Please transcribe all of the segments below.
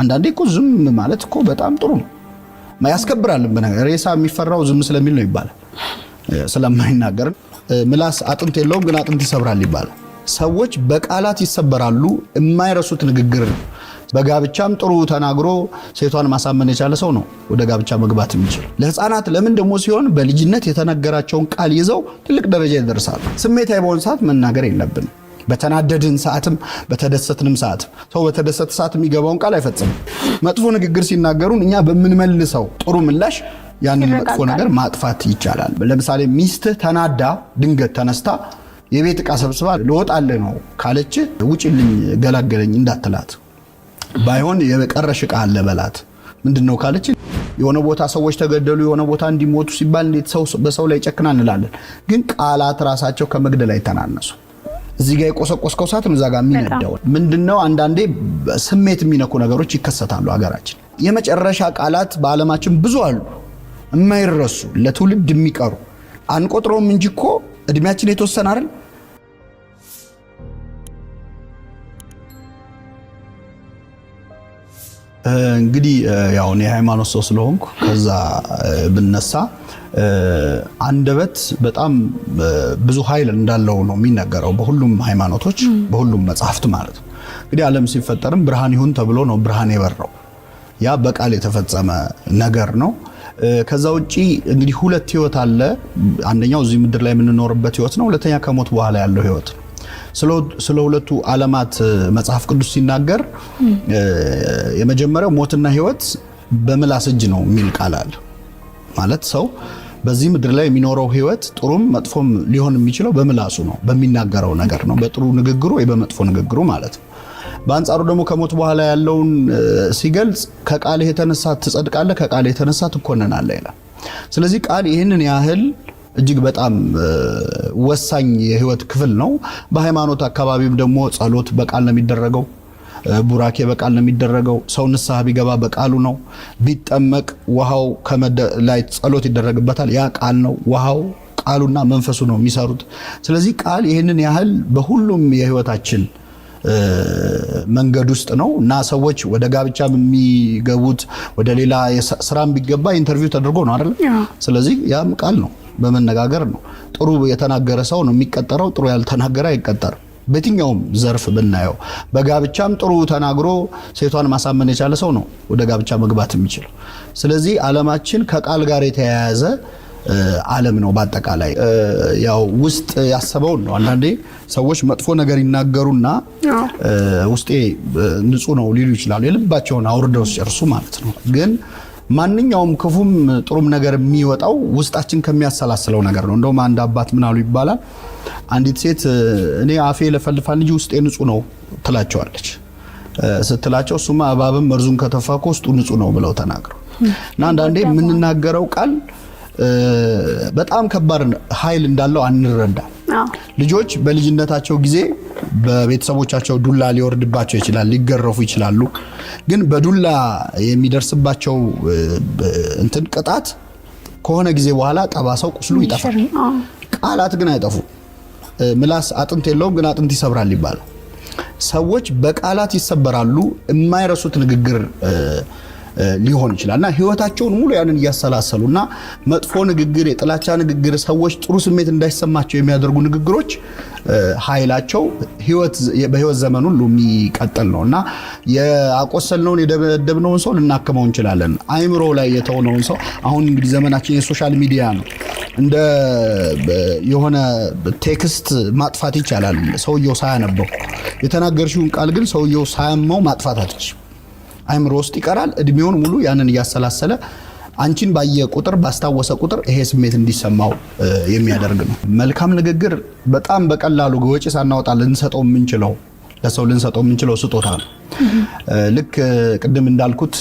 አንዳንዴ እኮ ዝም ማለት እኮ በጣም ጥሩ ነው ያስከብራል በነገር ሬሳ የሚፈራው ዝም ስለሚል ነው ይባላል ስለማይናገር ምላስ አጥንት የለውም ግን አጥንት ይሰብራል ይባላል ሰዎች በቃላት ይሰበራሉ የማይረሱት ንግግር በጋብቻም ጥሩ ተናግሮ ሴቷን ማሳመን የቻለ ሰው ነው ወደ ጋብቻ መግባት የሚችል ለህፃናት ለምን ደሞ ሲሆን በልጅነት የተነገራቸውን ቃል ይዘው ትልቅ ደረጃ ይደርሳሉ ስሜታዊ በሆነ ሰዓት መናገር የለብን በተናደድን ሰዓትም በተደሰትንም ሰዓት ሰው በተደሰተ ሰዓት የሚገባውን ቃል አይፈጽም መጥፎ ንግግር ሲናገሩን እኛ በመንመልሰው ጥሩ ምላሽ ያንን መጥፎ ነገር ማጥፋት ይቻላል ለምሳሌ ሚስት ተናዳ ድንገት ተነስታ የቤት ዕቃ ሰብስባ ልወጣለ ነው ካለች ውጪልኝ ገላገለኝ እንዳትላት ባይሆን የቀረሽ ዕቃ አለ በላት ምንድነው ካለች የሆነ ቦታ ሰዎች ተገደሉ የሆነ ቦታ እንዲሞቱ ሲባል እንዴት ሰው በሰው ላይ ጨክናን እንላለን ግን ቃላት ራሳቸው ከመግደል አይተናነሱ እዚህ ጋር የቆሰቆስከው ሰዓትም እዛ ጋር የሚነዳው ምንድነው አንዳንዴ ስሜት የሚነኩ ነገሮች ይከሰታሉ ሀገራችን የመጨረሻ ቃላት በአለማችን ብዙ አሉ የማይረሱ ለትውልድ የሚቀሩ አንቆጥሮም እንጂ እኮ እድሜያችን የተወሰነ አይደል እንግዲህ ያው እኔ ሃይማኖት ሰው ስለሆንኩ ከዛ ብነሳ አንደበት በጣም ብዙ ኃይል እንዳለው ነው የሚነገረው በሁሉም ሃይማኖቶች በሁሉም መጽሐፍት ማለት ነው እንግዲህ ዓለም ሲፈጠርም ብርሃን ይሁን ተብሎ ነው ብርሃን የበራው ያ በቃል የተፈጸመ ነገር ነው ከዛ ውጪ እንግዲህ ሁለት ህይወት አለ አንደኛው እዚህ ምድር ላይ የምንኖርበት ህይወት ነው ሁለተኛ ከሞት በኋላ ያለው ህይወት ነው ስለ ሁለቱ ዓለማት መጽሐፍ ቅዱስ ሲናገር የመጀመሪያው ሞትና ህይወት በምላስ እጅ ነው የሚል ቃል አለ ማለት ሰው በዚህ ምድር ላይ የሚኖረው ህይወት ጥሩም መጥፎም ሊሆን የሚችለው በምላሱ ነው በሚናገረው ነገር ነው በጥሩ ንግግሩ ወይ በመጥፎ ንግግሩ ማለት ነው በአንጻሩ ደግሞ ከሞት በኋላ ያለውን ሲገልጽ ከቃል የተነሳ ትጸድቃለህ ከቃል የተነሳ ትኮነናለህ ይላል ስለዚህ ቃል ይሄንን ያህል እጅግ በጣም ወሳኝ የህይወት ክፍል ነው በሃይማኖት አካባቢም ደግሞ ጸሎት በቃል ነው የሚደረገው ቡራኬ በቃል ነው የሚደረገው ሰው ንስሐ ቢገባ በቃሉ ነው ቢጠመቅ ውሃው ላይ ጸሎት ይደረግበታል ያ ቃል ነው ውሃው ቃሉና መንፈሱ ነው የሚሰሩት ስለዚህ ቃል ይሄንን ያህል በሁሉም የህይወታችን መንገድ ውስጥ ነው እና ሰዎች ወደ ጋብቻ የሚገቡት ወደ ሌላ ስራም ቢገባ ኢንተርቪው ተደርጎ ነው አይደል ስለዚህ ያም ቃል ነው በመነጋገር ነው ጥሩ የተናገረ ሰው ነው የሚቀጠረው ጥሩ ያልተናገረ አይቀጠርም በትኛውም ዘርፍ ብናየው በጋብቻም ጥሩ ተናግሮ ሴቷን ማሳመን የቻለ ሰው ነው ወደ ጋብቻ መግባት የሚችለው ስለዚህ ዓለማችን ከቃል ጋር የተያያዘ ዓለም ነው በአጠቃላይ ያው ውስጥ ያሰበው ነው አንዳንዴ ሰዎች መጥፎ ነገር ይናገሩና ውስጤ ንጹህ ነው ሊሉ ይችላሉ የልባቸውን አውርደው ሲጨርሱ ማለት ነው ግን ማንኛውም ክፉም ጥሩም ነገር የሚወጣው ውስጣችን ከሚያሰላስለው ነገር ነው እንደውም አንድ አባት ምን አሉ ይባላል አንዲት ሴት እኔ አፌ ለፈልፋል እንጂ ውስጤ ንጹህ ነው ትላቸዋለች ስትላቸው እሱማ እባብም መርዙን ከተፋኮ ውስጡ ንጹህ ነው ብለው ተናግረው እና አንዳንዴ የምንናገረው ቃል በጣም ከባድ ኃይል እንዳለው አንረዳ ልጆች በልጅነታቸው ጊዜ በቤተሰቦቻቸው ዱላ ሊወርድባቸው ይችላል ሊገረፉ ይችላሉ ግን በዱላ የሚደርስባቸው እንትን ቅጣት ከሆነ ጊዜ በኋላ ጠባሳው ቁስሉ ይጠፋል ቃላት ግን አይጠፉ ምላስ አጥንት የለውም ግን አጥንት ይሰብራል ይባላል ሰዎች በቃላት ይሰበራሉ የማይረሱት ንግግር ሊሆን ይችላልና ህይወታቸውን ሙሉ ያንን ያሰላሰሉና መጥፎ ንግግር የጥላቻ ንግግር ሰዎች ጥሩ ስሜት እንዳይሰማቸው የሚያደርጉ ንግግሮች ኃይላቸው በህይወት ዘመን ሁሉ የሚቀጥል ነውና ያቆሰልነውን የደበደብነውን ሰው ልናከመው እንችላለን አይምሮ ላይ የተወነውን ሰው አሁን እንግዲህ ዘመናችን የሶሻል ሚዲያ ነው እንደ የሆነ ቴክስት ማጥፋት ይቻላል ሰውየው ሳያነበው የተናገርሽውን ቃል ግን ሰውየው ሳያመው ማጥፋት አትችልም አይምሮ ውስጥ ይቀራል እድሜውን ሙሉ ያንን ያሰላሰለ አንቺን ባየ ቁጥር ባስታወሰ ቁጥር ይሄ ስሜት እንዲሰማው የሚያደርግ ነው መልካም ንግግር በጣም በቀላሉ ወጪ ሳናወጣ ልንሰጠው የምንችለው ለሰው ልንሰጠው የምንችለው ስጦታ ነው ልክ ቅድም እንዳልኩት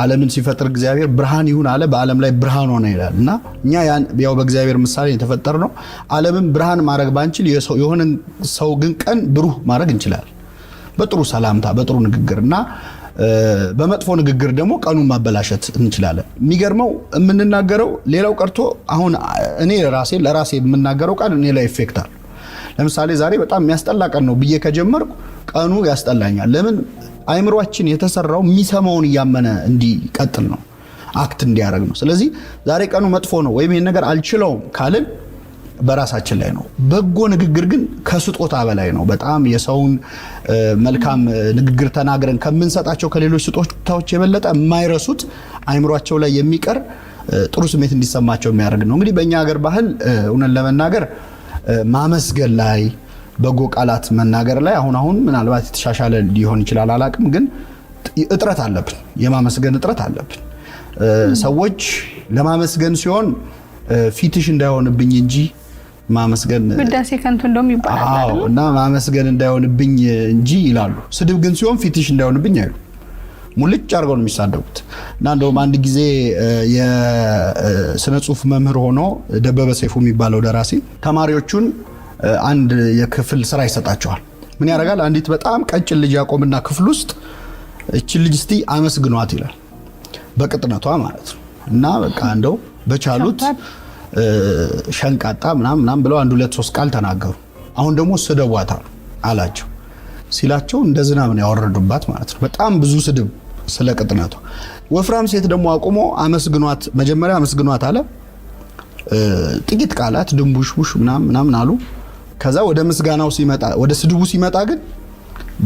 ዓለምን ሲፈጥር እግዚአብሔር ብርሃን ይሁን አለ በዓለም ላይ ብርሃን ሆነ ይላልና እኛ ያው በእግዚአብሔር ምሳሌ የተፈጠር ነው ዓለምን ብርሃን ማድረግ ባንችል የሆነ ሰው ግን ቀን ብሩህ ማድረግ እንችላለን በጥሩ ሰላምታ በጥሩ ንግግርና በመጥፎ ንግግር ደግሞ ቀኑን ማበላሸት እንችላለን የሚገርመው የምንናገረው ሌላው ቀርቶ አሁን እኔ ለራሴ የምናገረው ቃል እኔ ላይ ኢፌክት አለ ለምሳሌ ዛሬ በጣም የሚያስጠላ ቀን ነው ብዬ ከጀመርኩ ቀኑ ያስጠላኛል ለምን አይምሮአችን የተሰራው የሚሰማውን ያመነ እንዲቀጥል ነው አክት እንዲያደርግ ነው ስለዚህ ዛሬ ቀኑ መጥፎ ነው ወይም ይሄን ነገር አልችለውም ካልን በራሳችን ላይ ነው በጎ ንግግር ግን ከስጦታ በላይ ነው በጣም የሰውን መልካም ንግግር ተናግረን ከምንሰጣቸው ከሌሎች ስጦታዎች የበለጠ የማይረሱት አይምሮአቸው ላይ የሚቀር ጥሩ ስሜት እንዲሰማቸው የሚያደርግ ነው እንግዲህ በእኛ ሀገር ባህል እውነት ለመናገር ማመስገን ላይ በጎ ቃላት መናገር ላይ አሁን ምናልባት የተሻሻለ ሊሆን ይችላል አላቅም ግን እጥረት አለብን የማመስገን እጥረት አለብን ሰዎች ለማመስገን ሲሆን ፊትሽ እንዳይሆንብኝ እንጂ ማመስገን በዳሴ ከንቱ እንደም ይባላል አይደል እና ማመስገን እንዳይሆንብኝ እንጂ ይላሉ ስድብ ግን ሲሆን ፊትሽ እንዳይሆንብኝ አይሉ ሙልጭ አርገው ነው የሚሳደቡት እና እንደውም አንድ ጊዜ የስነ ጽሁፍ መምህር ሆኖ ደበበ ሰይፉ የሚባለው ደራሲ ተማሪዎቹን አንድ የክፍል ስራ ይሰጣቸዋል ምን ያደርጋል አንዲት በጣም ቀጭን ልጅ ያቆምና ክፍል ውስጥ እቺ ልጅ እስቲ አመስግኗት ይላል በቅጥነቷ ማለት ነው እና በቃ እንደው በቻሉት ሸንቃጣ ምናምን ብለው 1 2 3 ቃል ተናገሩ አሁን ደግሞ ስደቧታ አላቸው ሲላቸው እንደ ዝናብ ነው ያወረዱባት ማለት ነው በጣም ብዙ ስድብ ስለቅጥነቷ ወፍራም ሴት ደግሞ አቆሞ አመስግኗት መጀመሪያ አመስግኗት አለ ጥቂት ቃላት ድንቡሽቡሽ ምናምን አሉ ከዛ ወደ ምስጋናው ሲመጣ ወደ ስድቡ ሲመጣ ግን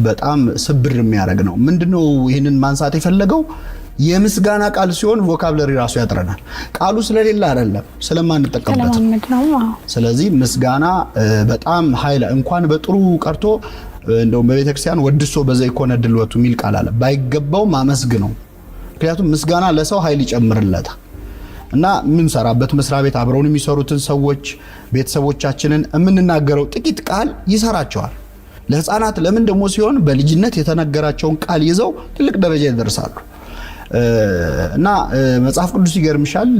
በጣም ስብር የሚያደርግ ነው ምንድነው ይሄንን ማንሳት የፈለገው የምስጋና ቃል ሲሆን ቮካብለሪ ራሱ ያጥረናል ቃሉ ስለሌላ አይደለም ስለማንጠቀምበት ስለዚህ ምስጋና በጣም ኃይል እንኳን በጥሩ ቀርቶ እንደው በቤተክርስቲያን ወድሶ በዘይኮነ ድልወቱ ሚል ቃል አለ ባይገባው ማመስግነው ምክንያቱም ምስጋና ለሰው ኃይል ይጨምርለታል እና ምን ሰራበት መስሪያ ቤት አብረውን የሚሰሩትን ሰዎች ቤተሰቦቻችንን የምንናገረው ጥቂት ቃል ይሰራቸዋል ለህፃናት ለምን ደሞ ሲሆን በልጅነት የተነገራቸውን ቃል ይዘው ትልቅ ደረጃ ይደርሳሉ እና መጽሐፍ ቅዱስ ይገርምሻል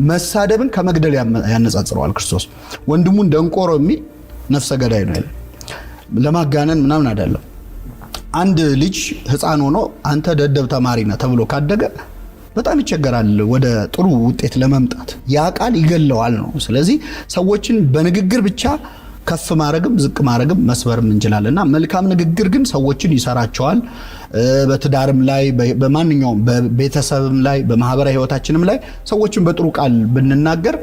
መሳደብን ከመግደል ያነጻጽረዋል ክርስቶስ ወንድሙን ደንቆሮ የሚል ነፍሰ ገዳይ ነው ለማጋነን ምናምን አይደለም አንድ ልጅ ህፃን ሆኖ አንተ ደደብ ተማሪ ነህ ተብሎ ካደገ በጣም ይቸገራል ወደ ጥሩ ውጤት ለመምጣት ያ ቃል ይገለዋል ነው ስለዚህ ሰዎችን በንግግር ብቻ ከፍ ማረግም ዝቅ ማረግም መስበርም እንችላለና መልካም ንግግር ግን ሰዎችን ይሰራቸዋል በትዳርም ላይ በማንኛውም በቤተሰብም ላይ በማህበራዊ ህይወታችንም ላይ ሰዎችን በጥሩ ቃል ብንናገር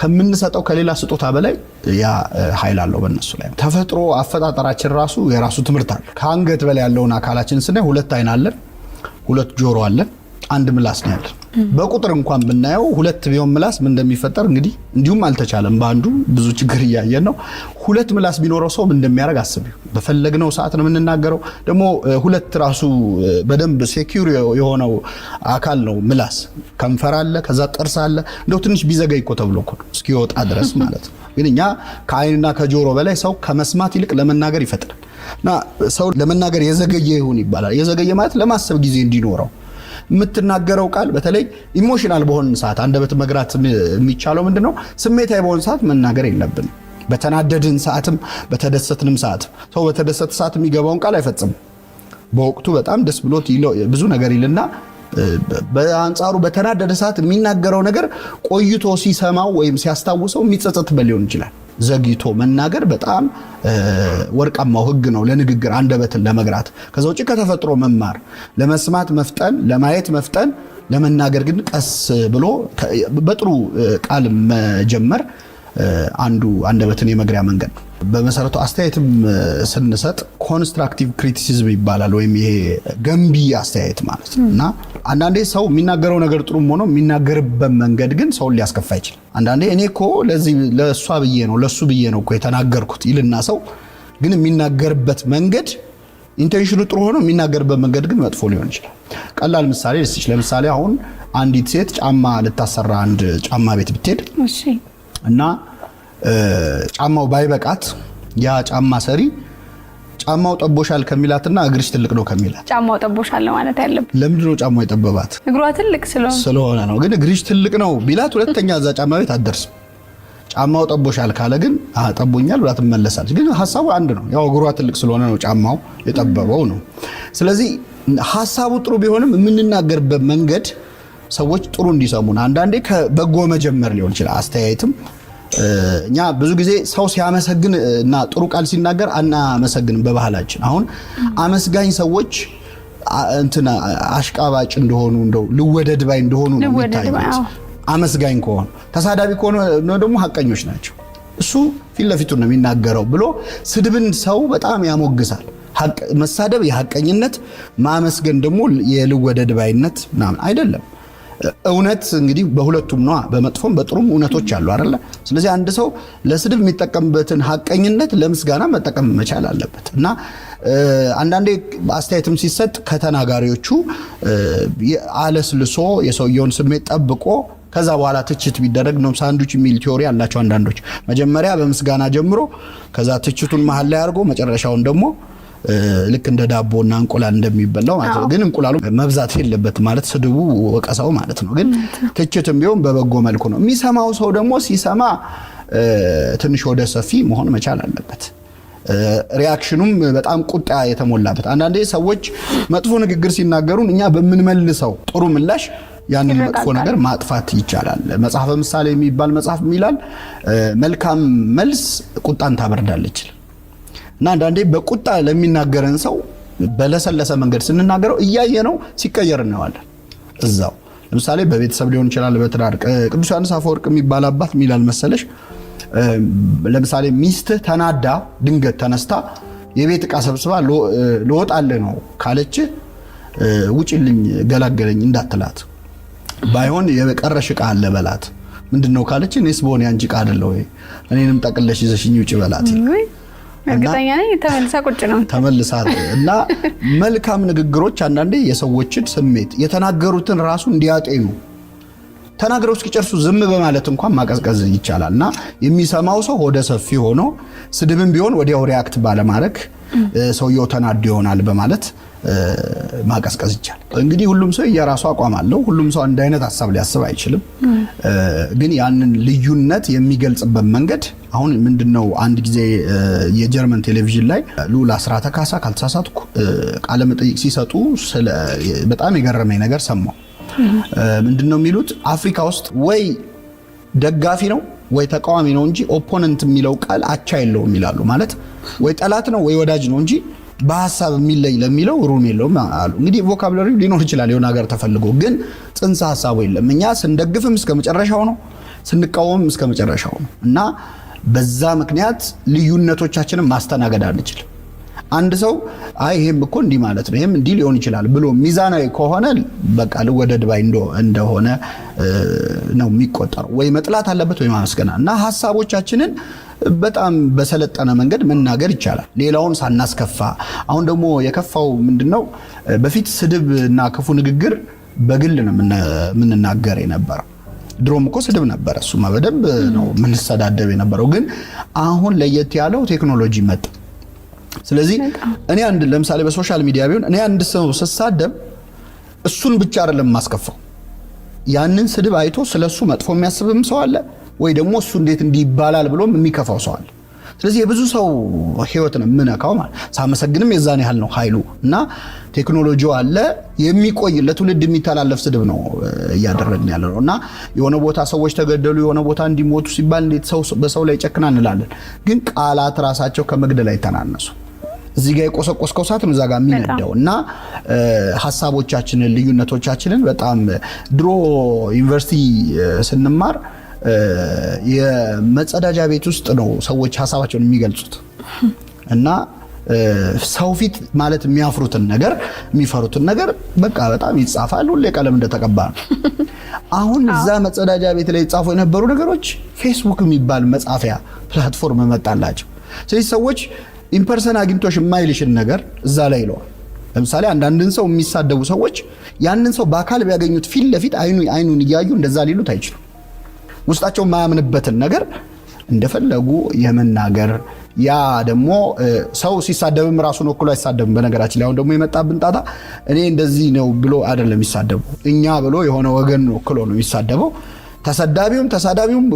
ከምንሰጠው ከሌላ ስጦታ በላይ ያ ኃይል አለው በእነሱ ላይ ተፈጥሮ አፈጣጠራችን ራሱ የራሱ ትምህርት አለ ከአንገት በላይ ያለውን አካላችን ስናይ 2 አይን አለን 2 ጆሮ አለን 1 ምላስ ነው ያለን በቁጥር እንኳን ብናየው 2 ቢሆን ምላስ ምን እንደሚፈጠር እንግዲህ እንዲሁም አልተቻለም ባንዱ ብዙ ችግር ያያየን ነው 2 ምላስ ቢኖረው ሰው ምን እንደሚያደርግ አስቢው በፈለግነው ሰዓት ነው የምንናገረው ደግሞ 2 ራሱ በደንብ ሴኩር የሆነው አካል ነው ምላስ ከንፈር አለ ከዛ ጥርስ አለ እንደው ትንሽ ቢዘገይ እኮ ተብሎ እኮ እስኪወጣ ድረስ ማለት ነው ግን እኛ ከአይንና ከጆሮ በላይ ሰው ከመስማት ይልቅ ለመናገር ይፈጥራል እና ሰው ለመናገር የዘገየ ይሁን ይባላል የዘገየ ማለት ለማሰብ ጊዜ እንዲኖረው የምትናገረው ቃል በተለይ ኢሞሽናል በሆነ ሰዓት አንደበት መግራት የሚቻለው ምንድነው ስሜታዊ በሆነ ሰዓት መናገር የለብን በተናደድን ሰዓትም በተደሰትንም ሰዓት ሰው በተደሰተ ሰዓት የሚገባውን ቃል አይፈጽም በወቅቱ በጣም ደስ ብሎት ብዙ ነገር ይልና በአንጻሩ በተናደደ ሰዓት የሚናገረው ነገር ቆይቶ ሲሰማው ወይም ሲያስታውሰው የሚጸጸትበት ሊሆን ይችላል ዘግይቶ መናገር በጣም ወርቃማው ህግ ነው ለንግግር አንደበትን ለመግራት ከዛ ውጪ ከተፈጥሮ መማር ለመስማት መፍጠን ለማየት መፍጠን ለመናገር ግን ቀስ ብሎ በጥሩ ቃል መጀመር አንዱ አንደበትን የመግሪያ መንገድ ነው በመሰረቱ አስተያየትም ስንሰጥ ኮንስትራክቲቭ ክሪቲሲዝም ይባላል ወይም ይሄ ገንቢ አስተያየት ማለት ነውና አንዳንዴ ሰው የሚናገረው ነገር ጥሩም ሆኖ የሚናገርበት መንገድ ግን ሰው ሊያስከፋ ይችላል አንዳንዴ እኔ እኮ ለሷ ብዬ ነው ለሱ ብዬ ነው እኮ የተናገርኩት ይልና ሰው ግን የሚናገርበት መንገድ ኢንቴንሽኑ ጥሩ ሆኖ የሚናገርበት መንገድ ግን መጥፎ ሊሆን ይችላል ቀላል ምሳሌ ልስጥሽ ለምሳሌ አሁን አንዲት ሴት ጫማ ልታሰራ አንድ ጫማ ቤት ብትሄድ እሺ እና ጫማው ባይበቃት ያ ጫማ ሰሪ ጫማው ጠቦሻል ከሚላትና እግርሽ ትልቅ ነው ከሚላት ጫማው ጠቦሻል ማለት ያለበት ለምንድን ነው ጫማው የጠበባት እግሯ ትልቅ ስለሆነ ነው ግን እግርሽ ትልቅ ነው ቢላት ሁለተኛ እዛ ጫማ ቤት አትደርስም ጫማው ጠቦሻል ካለ ግን ጠቦኛል ብላ ትመለሳለች ግን ሐሳቡ አንድ ነው ያው እግሯ ትልቅ ስለሆነ ነው ጫማው የጠበበው ነው ስለዚህ ሐሳቡ ጥሩ ቢሆንም የምንናገርበት መንገድ ሰዎች ጥሩ እንዲሰሙን አንዳንዴ ከበጎ መጀመር ሊሆን ይችላል አስተያየትም እኛ ብዙ ጊዜ ሰው ሲያመሰግን እና ጥሩ ቃል ሲናገር አናመሰግንም በባህላችን። አሁን አመስጋኝ ሰዎች እንትና አሽቃባጭ እንደሆኑ እንደው ልወደድ ባይ እንደሆኑ ነው የሚታዩት። አመስጋኝ ከሆኑ ተሳዳቢ ከሆኑ ደግሞ ሐቀኞች ናቸው። እሱ ፊት ለፊቱ ነው የሚናገረው ብሎ ስድብን ሰው በጣም ያሞግሳል። መሳደብ የሐቀኝነት፣ ማመስገን ደግሞ የልወደድ ባይነት ምናምን አይደለም። እውነት እንግዲህ በሁለቱም ነው፣ በመጥፎም በጥሩም እውነቶች አሉ አይደለ? ስለዚህ አንድ ሰው ለስድብ የሚጠቀምበትን ሐቀኝነት ለምስጋና መጠቀም መቻል አለበት እና አንዳንዴ አስተያየትም ሲሰጥ ከተናጋሪዎቹ አለስልሶ የሰውየውን ስሜት ጠብቆ ከዛ በኋላ ትችት ቢደረግ ነው ሳንዱች የሚል ቲዮሪ አላቸው አንዳንዶች። መጀመሪያ በምስጋና ጀምሮ ከዛ ትችቱን መሃል ላይ አድርጎ መጨረሻውን ደግሞ ልክ እንደ ዳቦና እንቁላል እንደሚበላው ማለት ነው። ግን እንቁላሉ መብዛት የለበት ማለት ስድቡ ወቀሳው ማለት ነው። ግን ትችትም ቢሆን በበጎ መልኩ ነው። የሚሰማው ሰው ደግሞ ሲሰማ ትንሽ ወደ ሰፊ መሆን መቻል አለበት። ሪአክሽኑም በጣም ቁጣ የተሞላበት። አንዳንዴ ሰዎች መጥፎ ንግግር ሲናገሩን እኛ በምንመልሰው ጥሩ ምላሽ ያንን መጥፎ ነገር ማጥፋት ይቻላል። መጽሐፈ ምሳሌ የሚባል መጽሐፍ ይላል መልካም መልስ ቁጣን ታበርዳለች። እና አንዳንዴ በቁጣ ለሚናገረን ሰው በለሰለሰ መንገድ ስንናገረው እያየነው ሲቀየር እናዋለን እዛው። ለምሳሌ በቤተሰብ ሊሆን ይችላል፣ በትዳር። ቅዱስ ዮሐንስ አፈወርቅ የሚባል አባት ሚላል መሰለሽ ለምሳሌ ሚስት ተናዳ ድንገት ተነስታ የቤት ዕቃ ሰብስባ ልወጣልህ ነው ካለች ውጪልኝ ገላገለኝ እንዳትላት፣ ባይሆን የቀረሽ ዕቃ አለ በላት። ምንድነው ካለች እኔስ በሆነ ያንቺ ዕቃ አይደለ ወይ እኔንም ጠቅለሽ ይዘሽኝ ውጪ በላት። እርግጠኛ ነኝ ተመልሳ ቁጭ ነው ተመልሳ። እና መልካም ንግግሮች አንዳንዴ የሰዎችን ስሜት የተናገሩትን ራሱ እንዲያጤኑ ተናግረው እስኪጨርሱ ዝም በማለት እንኳን ማቀዝቀዝ ይቻላልና የሚሰማው ሰው ወደ ሰፊ ሆኖ ስድብም ቢሆን ወዲያው ሪአክት ባለማድረግ ሰውየው ተናዶ ይሆናል በማለት ማቀዝቀዝ ይቻላል። እንግዲህ ሁሉም ሰው የራሱ አቋም አለው። ሁሉም ሰው አንድ አይነት ሐሳብ ሊያስብ አይችልም። ግን ያንን ልዩነት የሚገልጽበት መንገድ አሁን ምንድነው? አንድ ጊዜ የጀርመን ቴሌቪዥን ላይ ሉላ አስራተ ካሳ ካልተሳሳትኩ ቃለ መጠይቅ ሲሰጡ በጣም የገረመኝ ነገር ሰማሁ። ምንድነው የሚሉት? አፍሪካ ውስጥ ወይ ደጋፊ ነው ወይ ተቃዋሚ ነው እንጂ ኦፖነንት የሚለው ቃል አቻ የለውም ይላሉ። ማለት ወይ ጠላት ነው ወይ ወዳጅ ነው እንጂ በሐሳብ የሚለይ ለሚለው ሩም የለውም አሉ። እንግዲህ ቮካብላሪው ሊኖር ይችላል የሆነ ሀገር ተፈልጎ፣ ግን ጽንሰ ሐሳቡ የለም። እኛ ስንደግፍም እስከ መጨረሻው ነው፣ ስንቃወምም እስከ መጨረሻው ነው እና በዛ ምክንያት ልዩነቶቻችንን ማስተናገድ አንችልም። አንድ ሰው አይ ይሄም እኮ እንዲህ ማለት ነው ይሄም እንዲህ ሊሆን ይችላል ብሎ ሚዛናዊ ከሆነ በቃ ልወደድ ባይ እንደሆነ ነው የሚቆጠረው። ወይ መጥላት አለበት ወይ ማመስገን እና ሐሳቦቻችንን በጣም በሰለጠነ መንገድ መናገር ይቻላል፣ ሌላውን ሳናስከፋ። አሁን ደግሞ የከፋው ምንድነው? በፊት ስድብ እና ክፉ ንግግር በግል ነው የምንናገር የነበረው። ድሮም እኮ ስድብ ነበር፣ እሱማ በደንብ ነው የምንሰዳደብ የነበረው። ግን አሁን ለየት ያለው ቴክኖሎጂ መጣ። ስለዚህ እኔ አንድ ለምሳሌ በሶሻል ሚዲያ ቢሆን እኔ አንድ ሰው ስሳደብ እሱን ብቻ አይደለም ማስከፋው፣ ያንን ስድብ አይቶ ስለሱ መጥፎ የሚያስብም ሰው አለ፣ ወይ ደግሞ እሱ እንዴት እንዲባላል ብሎም የሚከፋው ሰው አለ። ስለዚህ የብዙ ሰው ህይወት ነው የምነካው ማለት ሳመሰግንም የዛን ያህል ነው ኃይሉ። እና ቴክኖሎጂው አለ የሚቆይ ለትውልድ የሚተላለፍ ስድብ ነው እያደረግን ያለው። እና የሆነ ቦታ ሰዎች ተገደሉ፣ የሆነ ቦታ እንዲሞቱ ሲባል እንዴት ሰው በሰው ላይ ጨክና እንላለን። ግን ቃላት ራሳቸው ከመግደል አይተናነሱ። እዚህ ጋር የቆሰቆስከው ሰዓት ነው እዛ ጋር የሚነዳው። እና ሐሳቦቻችንን ልዩነቶቻችንን በጣም ድሮ ዩኒቨርሲቲ ስንማር የመጸዳጃ ቤት ውስጥ ነው ሰዎች ሐሳባቸውን የሚገልጹት እና ሰው ፊት ማለት የሚያፍሩትን ነገር የሚፈሩትን ነገር በቃ በጣም ይጻፋል፣ ሁሌ ቀለም እንደተቀባ ነው። አሁን እዛ መጸዳጃ ቤት ላይ ጻፉ የነበሩ ነገሮች ፌስቡክ የሚባል መጻፊያ ፕላትፎርም መጣላቸው። ስለዚህ ሰዎች ኢምፐርሰን አግኝቶሽ የማይልሽን ነገር እዛ ላይ ይለዋል። ለምሳሌ አንዳንድን ሰው የሚሳደቡ ሰዎች ያንን ሰው በአካል ቢያገኙት ፊት ለፊት አይኑን እያዩ እንደዛ ሊሉት አይችሉም። ውስጣቸው የማያምንበትን ነገር እንደፈለጉ የመናገር ያ ደግሞ ሰው ሲሳደብም ራሱን ወክሎ አይሳደብም። በነገራችን ላይ አሁን ደግሞ የመጣብን ጣጣ እኔ እንደዚህ ነው ብሎ አይደለም የሚሳደቡ፣ እኛ ብሎ የሆነ ወገን ወክሎ ነው የሚሳደበው። ተሰዳቢውም ተሳዳቢውም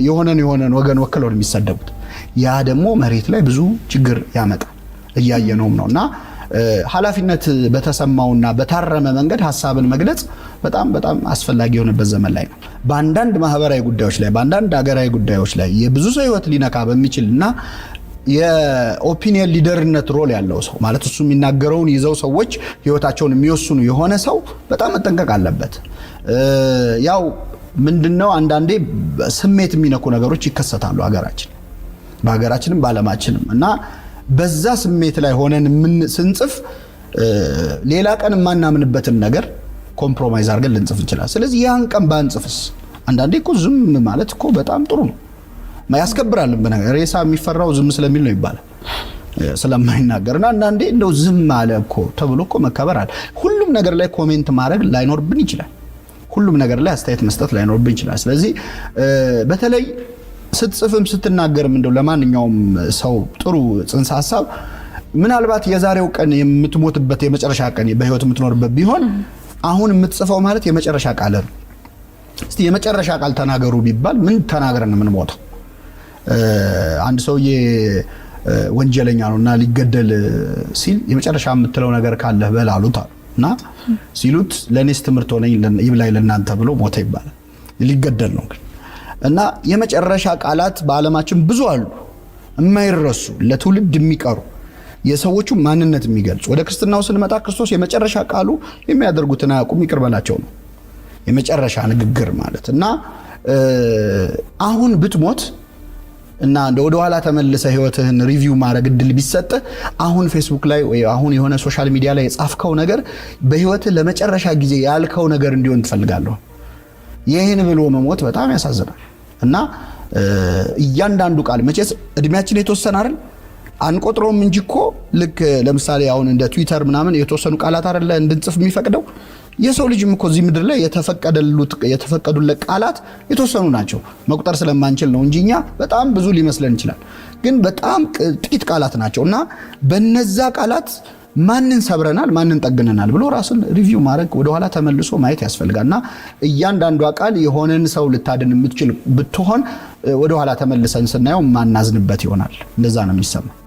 የሆነን ወገን ወክሎ ነው የሚሳደቡት። ያ ደግሞ መሬት ላይ ብዙ ችግር ያመጣል፣ እያየነውም ነውና ኃላፊነት በተሰማውና በታረመ መንገድ ሐሳብን መግለጽ በጣም በጣም አስፈላጊ የሆነበት ዘመን ላይ ነው። በአንዳንድ ማህበራዊ ጉዳዮች ላይ በአንዳንድ ሀገራዊ ጉዳዮች ላይ የብዙ ሰው ህይወት ሊነካ በሚችልና የኦፒኒየን ሊደርነት ሮል ያለው ሰው ማለት እሱ የሚናገረውን ይዘው ሰዎች ህይወታቸውን የሚወስኑ የሆነ ሰው በጣም መጠንቀቅ አለበት። ያው ምንድነው አንዳንዴ ስሜት የሚነኩ ነገሮች ይከሰታሉ በሀገራችንም በዓለማችንም እና በዛ ስሜት ላይ ሆነን ስንጽፍ ሌላ ቀን የማናምንበትን ነገር ኮምፕሮማይዝ አድርገን ልንጽፍ እንችላለን። ስለዚህ ያን ቀን ባንጽፍስ? አንዳንዴ እኮ ዝም ማለት እኮ በጣም ጥሩ ነው፣ ያስከብራል። በነገር ሬሳ የሚፈራው ዝም ስለሚል ነው ይባላል ስለማይናገርና አንዳንዴ እንደው ዝም አለ እኮ ተብሎ እኮ መከበር አለ። ሁሉም ነገር ላይ ኮሜንት ማድረግ ላይኖርብን ይችላል። ሁሉም ነገር ላይ አስተያየት መስጠት ላይኖርብን ይችላል። ስለዚህ በተለይ ስትጽፍም ስትናገርም እንደው ለማንኛውም ሰው ጥሩ ጽንሰ ሐሳብ ምናልባት የዛሬው ቀን የምትሞትበት የመጨረሻ ቀን በህይወት የምትኖርበት ቢሆን አሁን የምትጽፈው ማለት የመጨረሻ ቃል ነው። እስቲ የመጨረሻ ቃል ተናገሩ ቢባል ምን ተናግረን ምን ሞተው? አንድ ሰውዬ ወንጀለኛ ነውና ሊገደል ሲል የመጨረሻ የምትለው ነገር ካለህ በል አሉት እና ሲሉት ለኔስ ትምህርት ሆነኝ ይብላኝ ለናንተ ብሎ ሞተ ይባላል። ሊገደል ነው እና የመጨረሻ ቃላት በዓለማችን ብዙ አሉ የማይረሱ ለትውልድ የሚቀሩ የሰዎቹ ማንነት የሚገልጹ። ወደ ክርስትናው ስንመጣ ክርስቶስ የመጨረሻ ቃሉ የሚያደርጉትን አያውቁም ይቅር በላቸው ነው የመጨረሻ ንግግር ማለት እና አሁን ብትሞት እና ወደ ኋላ ተመልሰ ህይወትህን ሪቪው ማድረግ እድል ቢሰጥ አሁን ፌስቡክ ላይ ወይ አሁን የሆነ ሶሻል ሚዲያ ላይ የጻፍከው ነገር በህይወትህ ለመጨረሻ ጊዜ ያልከው ነገር እንዲሆን ትፈልጋለህ። ይሄን ብሎ መሞት በጣም ያሳዝናል እና እያንዳንዱ ቃል መቼስ እድሜያችን የተወሰነ አይደል አንቆጥሮም እንጂ እኮ ልክ ለምሳሌ አሁን እንደ ትዊተር ምናምን የተወሰኑ ቃላት አይደል እንድንጽፍ የሚፈቅደው የሰው ልጅም እኮ እዚህ ምድር ላይ የተፈቀዱለት ቃላት የተወሰኑ ናቸው። መቁጠር ስለማንችል ነው እንጂኛ በጣም ብዙ ሊመስለን ይችላል። ግን በጣም ጥቂት ቃላት ናቸውና በነዛ ቃላት ማንን ሰብረናል ማንን ጠግነናል ብሎ ራስን ሪቪው ማድረግ ወደ ኋላ ተመልሶ ማየት ያስፈልጋልና እያንዳንዱ ቃል የሆነን ሰው ልታድን የምትችል ብትሆን ወደ ኋላ ተመልሰን ስናየው ማናዝንበት ይሆናል። እንደዛ ነው የሚሰማው።